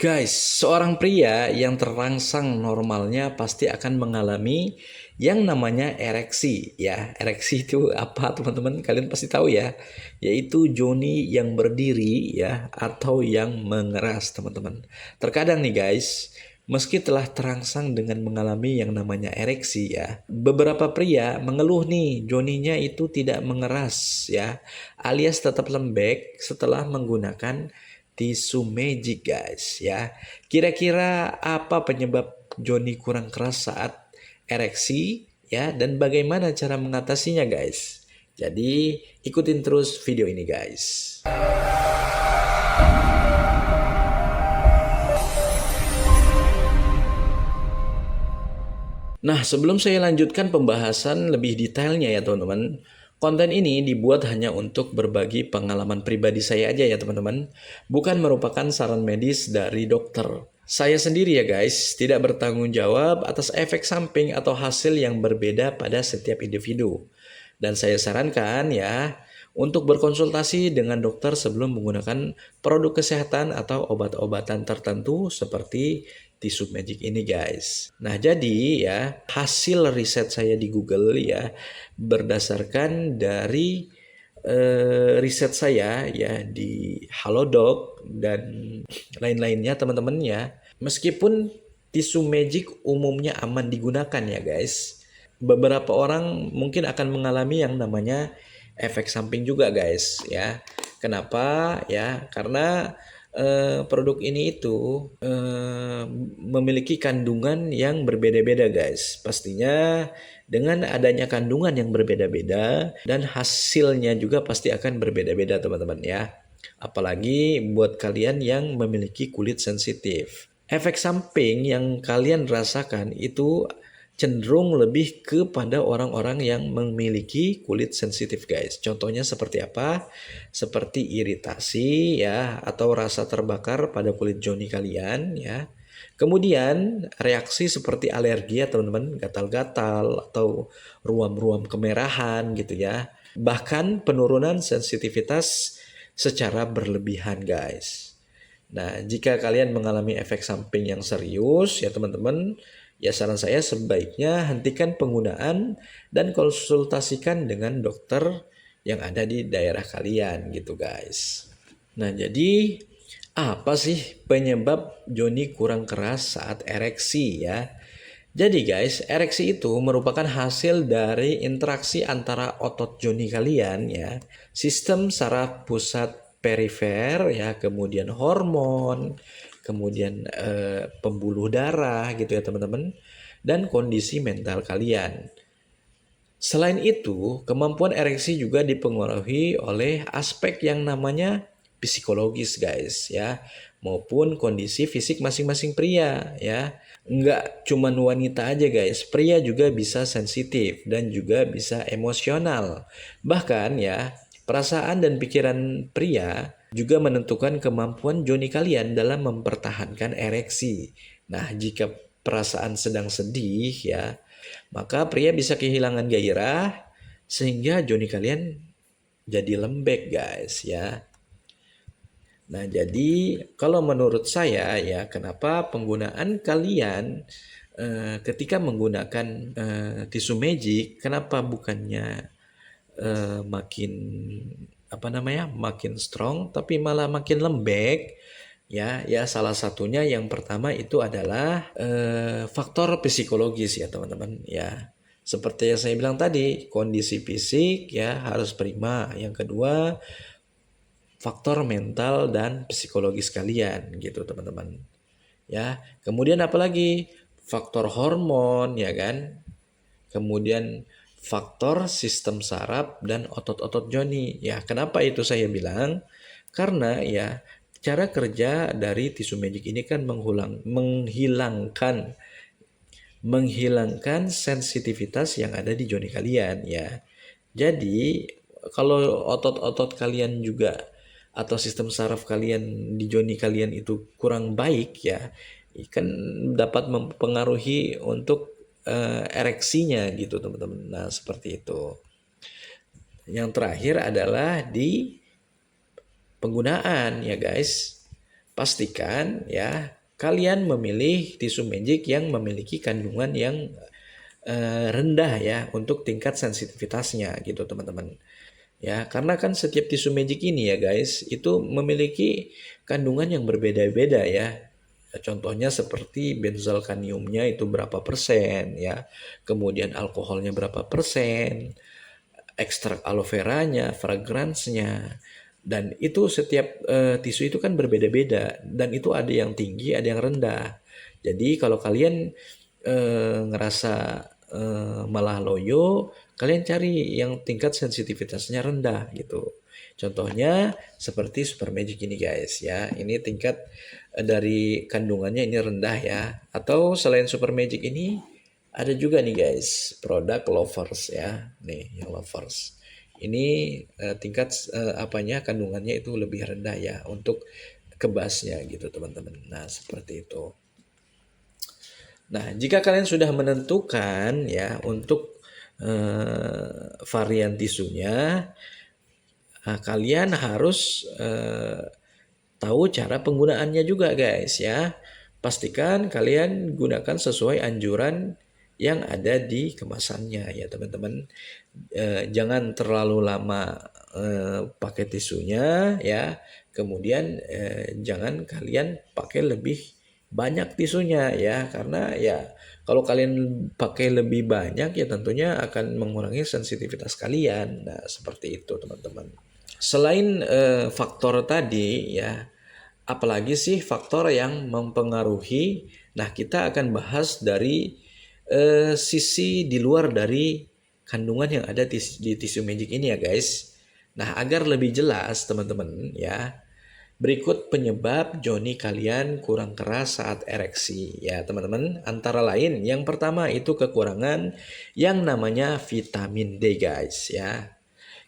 Guys, seorang pria yang terangsang normalnya pasti akan mengalami yang namanya ereksi ya. Ereksi itu apa teman-teman? Kalian pasti tahu ya. Yaitu Joni yang berdiri ya atau yang mengeras teman-teman. Terkadang nih guys, meski telah terangsang dengan mengalami yang namanya ereksi ya, beberapa pria mengeluh nih Joninya itu tidak mengeras ya, alias tetap lembek setelah menggunakan tisu magic guys ya. Kira-kira apa penyebab Joni kurang keras saat ereksi ya dan bagaimana cara mengatasinya guys? Jadi ikutin terus video ini guys. Nah, sebelum saya lanjutkan pembahasan lebih detailnya ya teman-teman, konten ini dibuat hanya untuk berbagi pengalaman pribadi saya aja ya teman-teman, bukan merupakan saran medis dari dokter. Saya sendiri ya guys, tidak bertanggung jawab atas efek samping atau hasil yang berbeda pada setiap individu. Dan saya sarankan ya, untuk berkonsultasi dengan dokter sebelum menggunakan produk kesehatan atau obat-obatan tertentu seperti tisu magic ini guys. Nah jadi ya hasil riset saya di Google ya berdasarkan dari riset saya ya di Halodoc dan lain-lainnya teman-teman ya. Meskipun tisu magic umumnya aman digunakan ya guys, beberapa orang mungkin akan mengalami yang namanya efek samping juga guys ya. Kenapa ya? Karena produk ini itu memiliki kandungan yang berbeda-beda guys. Pastinya dengan adanya kandungan yang berbeda-beda dan hasilnya juga pasti akan berbeda-beda teman-teman ya. Apalagi buat kalian yang memiliki kulit sensitif. Efek samping yang kalian rasakan itu cenderung lebih kepada orang-orang yang memiliki kulit sensitif guys. Contohnya seperti apa? Seperti iritasi ya atau rasa terbakar pada kulit Joni kalian ya. Kemudian reaksi seperti alergi ya teman-teman, gatal-gatal atau ruam-ruam kemerahan gitu ya. Bahkan penurunan sensitivitas secara berlebihan guys. Nah, jika kalian mengalami efek samping yang serius ya teman-teman, ya saran saya sebaiknya hentikan penggunaan dan konsultasikan dengan dokter yang ada di daerah kalian gitu guys. Nah, jadi apa sih penyebab Joni kurang keras saat ereksi ya? Jadi guys, ereksi itu merupakan hasil dari interaksi antara otot Joni kalian ya, sistem saraf pusat perifer ya, kemudian hormon, kemudian pembuluh darah gitu ya teman-teman, dan kondisi mental kalian. Selain itu, kemampuan ereksi juga dipengaruhi oleh aspek yang namanya psikologis guys ya, maupun kondisi fisik masing-masing pria ya. Nggak cuman wanita aja guys, pria juga bisa sensitif dan juga bisa emosional. Bahkan ya, perasaan dan pikiran pria juga menentukan kemampuan Joni kalian dalam mempertahankan ereksi. Nah, jika perasaan sedang sedih ya, maka pria bisa kehilangan gairah sehingga Joni kalian jadi lembek guys ya. Nah, jadi kalau menurut saya ya, kenapa penggunaan kalian ketika menggunakan tisu magic, kenapa bukannya makin apa namanya, makin strong, tapi malah makin lembek? Ya, ya salah satunya yang pertama itu adalah faktor psikologis ya teman-teman ya. Seperti yang saya bilang tadi, kondisi fisik ya harus prima. Yang kedua, faktor mental dan psikologis kalian gitu teman-teman ya. Kemudian apalagi faktor hormon ya kan, kemudian faktor sistem saraf dan otot-otot Joni ya. Kenapa itu saya bilang? Karena ya cara kerja dari tisu magic ini kan menghilangkan sensitivitas yang ada di Joni kalian ya. Jadi kalau otot-otot kalian juga atau sistem saraf kalian di Joni kalian itu kurang baik ya, kan dapat mempengaruhi untuk ereksinya gitu teman-teman. Nah seperti itu. Yang terakhir adalah di penggunaan ya guys. pastikan ya kalian memilih tisu magic yang memiliki kandungan yang rendah ya untuk tingkat sensitivitasnya gitu teman-teman. Ya, karena kan setiap tisu magic ini ya guys, itu memiliki kandungan yang berbeda-beda ya. Contohnya seperti benzalkaniumnya itu berapa persen ya, kemudian alkoholnya berapa persen, ekstrak aloe veranya, fragransnya, dan itu setiap tisu itu kan berbeda-beda dan itu ada yang tinggi, ada yang rendah. Jadi kalau kalian ngerasa malah loyo, kalian cari yang tingkat sensitivitasnya rendah gitu. Contohnya seperti Super Magic ini guys ya. Ini tingkat dari kandungannya ini rendah ya. Atau selain Super Magic ini ada juga nih guys, produk Lovers ya. Nih, yang Lovers. Ini tingkat apanya kandungannya itu lebih rendah ya untuk kebasnya gitu teman-teman. Nah, seperti itu. Nah, jika kalian sudah menentukan ya untuk varian tisunya, kalian harus tahu cara penggunaannya juga guys ya. Pastikan kalian gunakan sesuai anjuran yang ada di kemasannya ya teman-teman. Jangan terlalu lama pakai tisunya ya. Kemudian jangan kalian pakai lebih banyak tisunya ya, karena ya kalau kalian pakai lebih banyak ya tentunya akan mengurangi sensitivitas kalian. Nah, seperti itu teman-teman. Selain faktor tadi ya, apalagi sih faktor yang mempengaruhi? Nah, kita akan bahas dari sisi di luar dari kandungan yang ada di tisu magic ini ya guys. Nah, agar lebih jelas teman-teman ya, berikut penyebab joni kalian kurang keras saat ereksi ya teman-teman. Antara lain yang pertama itu kekurangan yang namanya vitamin D guys ya.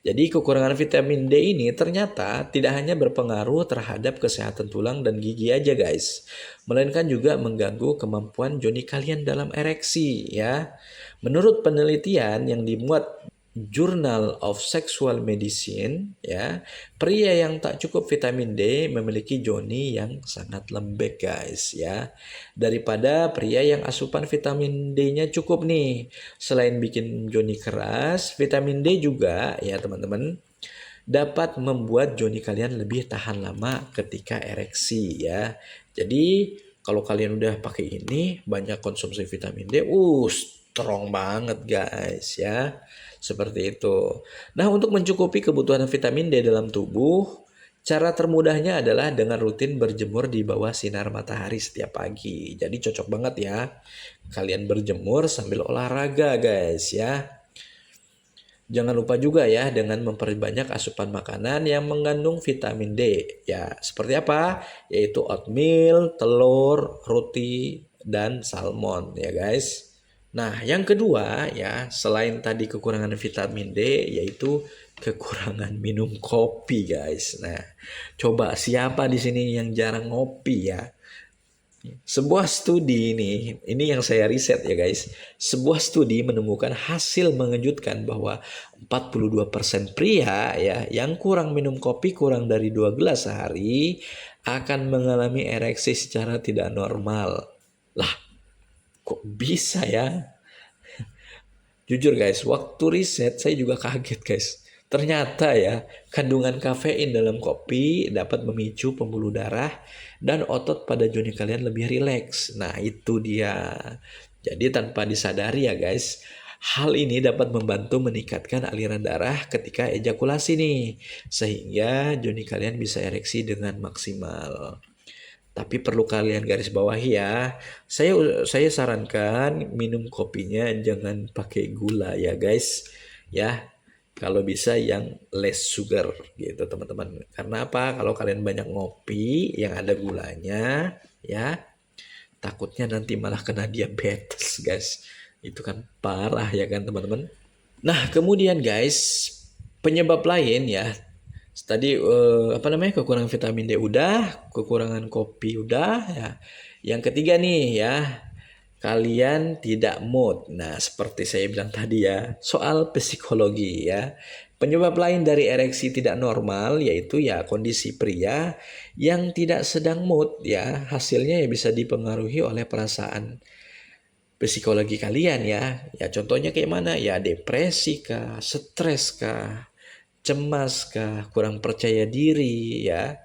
Jadi kekurangan vitamin D ini ternyata tidak hanya berpengaruh terhadap kesehatan tulang dan gigi aja guys, melainkan juga mengganggu kemampuan joni kalian dalam ereksi ya. Menurut penelitian yang dimuat Journal of Sexual Medicine ya, pria yang tak cukup vitamin D memiliki joni yang sangat lembek guys ya, daripada pria yang asupan vitamin D-nya cukup nih. Selain bikin joni keras, vitamin D juga ya teman-teman dapat membuat joni kalian lebih tahan lama ketika ereksi ya. Jadi kalau kalian udah pakai ini banyak konsumsi vitamin D, strong banget guys ya. Seperti itu. Nah, untuk mencukupi kebutuhan vitamin D dalam tubuh, cara termudahnya adalah dengan rutin berjemur di bawah sinar matahari setiap pagi. Jadi cocok banget ya. Kalian berjemur sambil olahraga guys ya. Jangan lupa juga ya dengan memperbanyak asupan makanan yang mengandung vitamin D. Ya, seperti apa? Yaitu oatmeal, telur, roti, dan salmon ya guys. Nah, yang kedua ya, selain tadi kekurangan vitamin D, yaitu kekurangan minum kopi, guys. Nah, coba siapa di sini yang jarang ngopi ya? Sebuah studi ini yang saya riset ya guys. Sebuah studi menemukan hasil mengejutkan bahwa 42% pria ya yang kurang minum kopi kurang dari 2 gelas sehari akan mengalami ereksi secara tidak normal. Lah, kok bisa ya? Jujur guys, waktu riset saya juga kaget guys. Ternyata ya, kandungan kafein dalam kopi dapat memicu pembuluh darah dan otot pada joni kalian lebih rileks. Nah, itu dia. Jadi tanpa disadari ya guys, hal ini dapat membantu meningkatkan aliran darah ketika ejakulasi nih. Sehingga joni kalian bisa ereksi dengan maksimal. Tapi perlu kalian garis bawahi ya. Saya sarankan minum kopinya jangan pakai gula ya guys. Ya. Kalau bisa yang less sugar gitu teman-teman. Karena apa? Kalau kalian banyak ngopi yang ada gulanya ya, takutnya nanti malah kena diabetes guys. Itu kan parah ya kan teman-teman. Nah, kemudian guys, penyebab lain ya. Tadi kekurangan vitamin D udah, kekurangan kopi udah ya. Yang ketiga nih ya, kalian tidak mood. Nah, seperti saya bilang tadi ya, soal psikologi ya. Penyebab lain dari ereksi tidak normal yaitu ya kondisi pria yang tidak sedang mood ya. Hasilnya ya bisa dipengaruhi oleh perasaan psikologi kalian ya. Ya contohnya kayak mana? Ya depresi kah, stres kah, cemas kah, kurang percaya diri ya.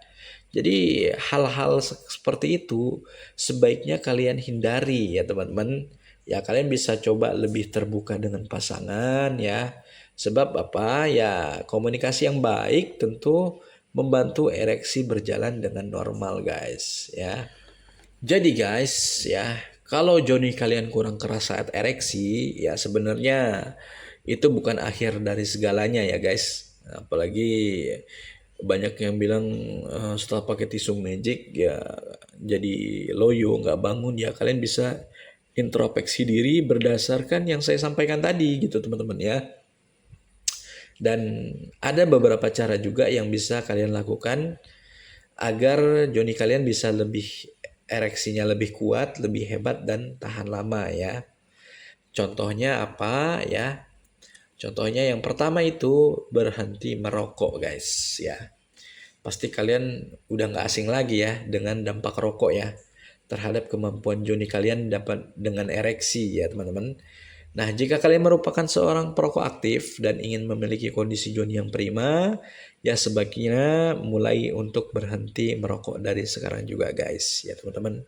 Jadi hal-hal seperti itu sebaiknya kalian hindari ya teman-teman. Ya kalian bisa coba lebih terbuka dengan pasangan ya. Sebab apa? Ya komunikasi yang baik tentu membantu ereksi berjalan dengan normal guys ya. Jadi guys ya, kalau Joni kalian kurang keras saat ereksi, ya sebenarnya itu bukan akhir dari segalanya ya guys. Apalagi banyak yang bilang setelah pakai tisu magic ya jadi loyo nggak bangun ya, kalian bisa introspeksi diri berdasarkan yang saya sampaikan tadi gitu teman-teman ya. Dan ada beberapa cara juga yang bisa kalian lakukan agar Joni kalian bisa lebih ereksinya lebih kuat, lebih hebat dan tahan lama ya. Contohnya apa ya? Contohnya yang pertama itu berhenti merokok guys ya. Pasti kalian udah nggak asing lagi ya dengan dampak rokok ya terhadap kemampuan Joni kalian dapat dengan ereksi ya teman-teman. Nah, jika kalian merupakan seorang perokok aktif dan ingin memiliki kondisi Joni yang prima, ya sebaiknya mulai untuk berhenti merokok dari sekarang juga guys ya teman-teman.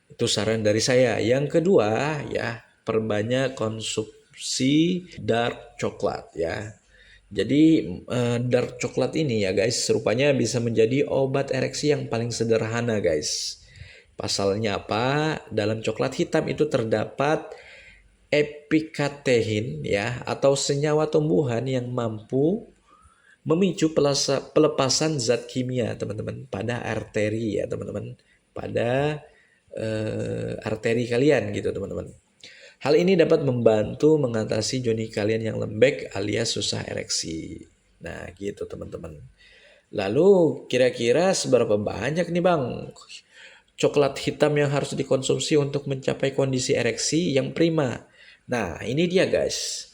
Itu saran dari saya. Yang kedua ya, perbanyak konsumsi dark coklat ya. Jadi dark coklat ini ya guys, rupanya bisa menjadi obat ereksi yang paling sederhana guys. Pasalnya apa? Dalam coklat hitam itu terdapat epikatehin ya atau senyawa tumbuhan yang mampu memicu pelepasan zat kimia teman-teman pada arteri ya teman-teman, pada arteri kalian gitu teman-teman. Hal ini dapat membantu mengatasi joni kalian yang lembek alias susah ereksi. Nah gitu teman-teman. Lalu kira-kira seberapa banyak nih bang coklat hitam yang harus dikonsumsi untuk mencapai kondisi ereksi yang prima? Nah ini dia guys.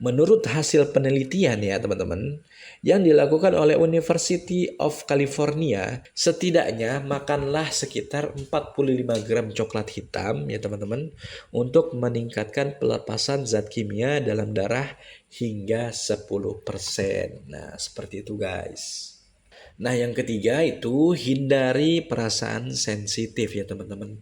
Menurut hasil penelitian ya teman-teman, yang dilakukan oleh University of California, setidaknya makanlah sekitar 45 gram coklat hitam ya teman-teman untuk meningkatkan pelepasan zat kimia dalam darah hingga 10%. Nah, seperti itu guys. Nah, yang ketiga itu hindari perasaan sensitif ya teman-teman.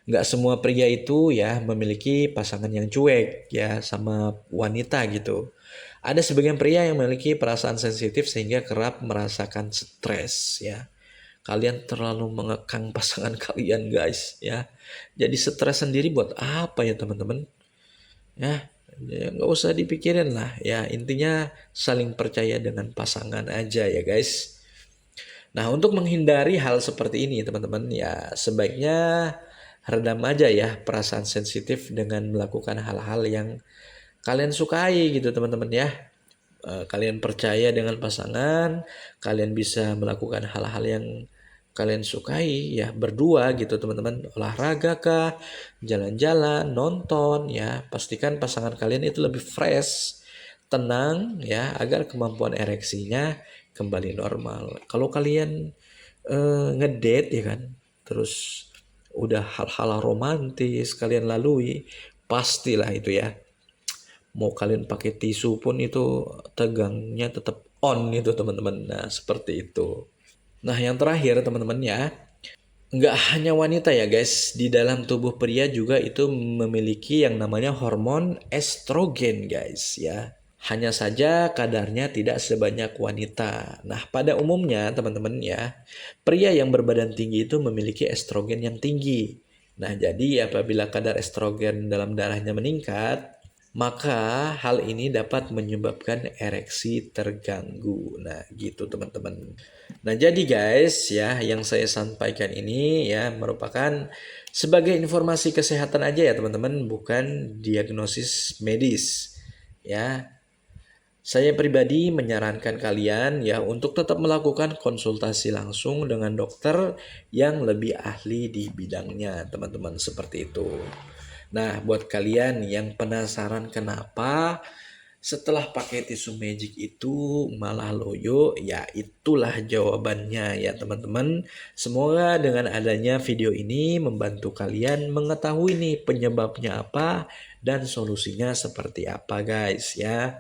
Nggak semua pria itu ya memiliki pasangan yang cuek ya sama wanita gitu. Ada sebagian pria yang memiliki perasaan sensitif sehingga kerap merasakan stres ya. Kalian terlalu mengekang pasangan kalian guys ya. Jadi stres sendiri buat apa ya teman-teman? Ya, nggak usah dipikirin lah ya. Intinya saling percaya dengan pasangan aja ya guys. Nah, untuk menghindari hal seperti ini, teman-teman, ya sebaiknya redam aja ya perasaan sensitif dengan melakukan hal-hal yang kalian sukai gitu, teman-teman ya. Kalian percaya dengan pasangan, kalian bisa melakukan hal-hal yang kalian sukai ya berdua gitu, teman-teman. Olahraga kah, jalan-jalan, nonton ya. Pastikan pasangan kalian itu lebih fresh, tenang ya agar kemampuan ereksinya kembali normal. Kalau kalian ngedate ya kan, terus udah hal-hal romantis kalian lalui, pastilah itu ya. Mau kalian pakai tisu pun itu tegangnya tetap on itu teman-teman. Nah seperti itu. Nah yang terakhir teman-teman ya, nggak hanya wanita ya guys, di dalam tubuh pria juga itu memiliki yang namanya hormon estrogen guys ya. Hanya saja kadarnya tidak sebanyak wanita. Nah, pada umumnya teman-teman ya, pria yang berbadan tinggi itu memiliki estrogen yang tinggi. Nah, jadi apabila kadar estrogen dalam darahnya meningkat, maka hal ini dapat menyebabkan ereksi terganggu. Nah, gitu teman-teman. Nah, jadi guys ya, yang saya sampaikan ini ya merupakan sebagai informasi kesehatan aja ya teman-teman, bukan diagnosis medis. Ya, saya pribadi menyarankan kalian ya untuk tetap melakukan konsultasi langsung dengan dokter yang lebih ahli di bidangnya, teman-teman, seperti itu. Nah, buat kalian yang penasaran kenapa setelah pakai tisu magic itu malah loyo, ya itulah jawabannya ya teman-teman. Semoga dengan adanya video ini membantu kalian mengetahui nih penyebabnya apa dan solusinya seperti apa guys ya.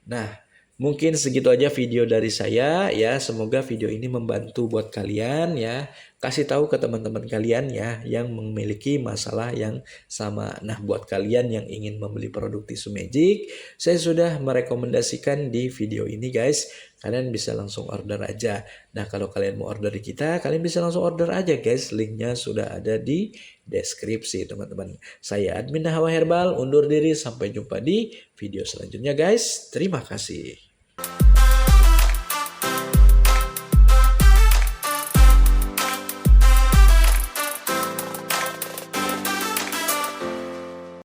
Nah, mungkin segitu aja video dari saya ya. Semoga video ini membantu buat kalian ya. Kasih tahu ke teman-teman kalian ya yang memiliki masalah yang sama. Nah, buat kalian yang ingin membeli produk tisu magic, saya sudah merekomendasikan di video ini guys. Kalian bisa langsung order aja. Nah, kalau kalian mau order di kita, kalian bisa langsung order aja guys. Linknya sudah ada di deskripsi teman-teman. Saya Admin Hawa Herbal, undur diri. Sampai jumpa di video selanjutnya guys. Terima kasih.